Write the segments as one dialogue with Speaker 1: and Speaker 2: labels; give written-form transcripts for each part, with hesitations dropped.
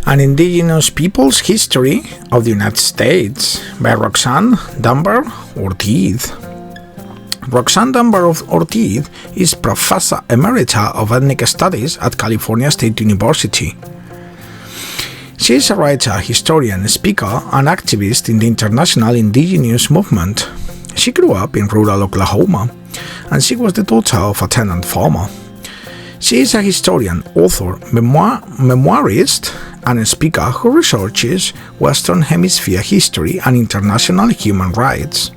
Speaker 1: An Indigenous Peoples History of the United States by Roxanne Dunbar-Ortiz. Roxanne Dunbar-Ortiz is Professor Emerita of Ethnic Studies at California State University. She is a writer, historian, speaker, and activist in the international Indigeneous movement. She grew up in rural Oklahoma, and she was the daughter of a tenant farmer. She is a historian, author, memoirist, and a speaker who researches Western Hemisphere history and international human rights.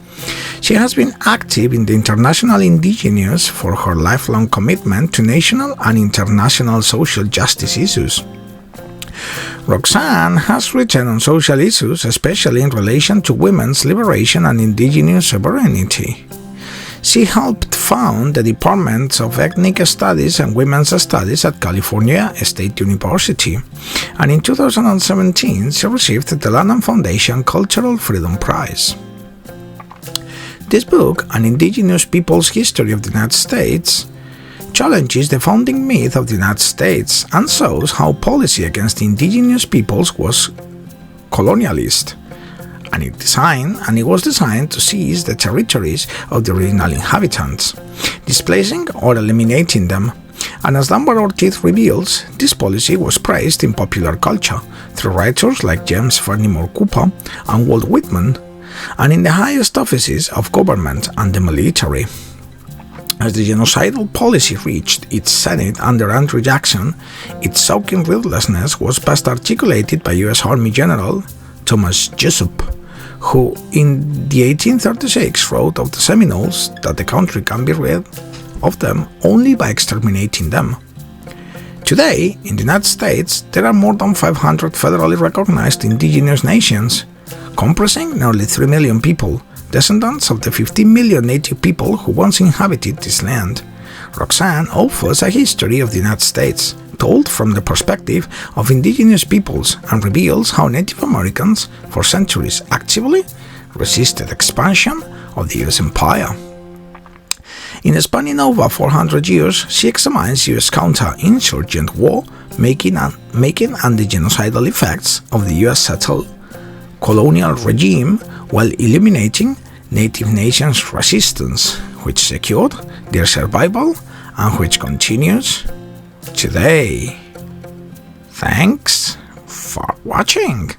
Speaker 1: She has been active in the international Indigeneous for her lifelong commitment to national and international social justice issues. Roxanne has written on social issues, especially in relation to women's liberation and indigenous sovereignty. She helped found the Departments of Ethnic Studies and Women's Studies at California State University, and in 2017 she received the Lanham Foundation Cultural Freedom Prize. This book, An Indigenous Peoples History of the United States, challenges the founding myth of the United States and shows how policy against indigenous peoples was colonialist, and it was designed to seize the territories of the original inhabitants, displacing or eliminating them. And as Dunbar-Ortiz reveals, this policy was praised in popular culture through writers like James Fenimore and Walt Whitman, and in the highest offices of government and the military. As the genocidal policy reached its zenith under Andrew Jackson, its shocking ruthlessness was best articulated by U.S. Army General Thomas Jesup, who in the 1836 wrote of the Seminoles that the country can be rid of them only by exterminating them. Today, in the United States, there are more than 500 federally recognized indigenous nations, comprising nearly 3 million people, descendants of the 15 million native people who once inhabited this land. Roxanne offers a history of the United States, told from the perspective of indigenous peoples, and reveals how Native Americans for centuries actively resisted expansion of the U.S. empire. In spanning over 400 years, she examines U.S. counter-insurgent war making and the genocidal effects of the U.S. settled colonial regime while eliminating native nations' resistance, which secured their survival and which continues today. Thanks for watching.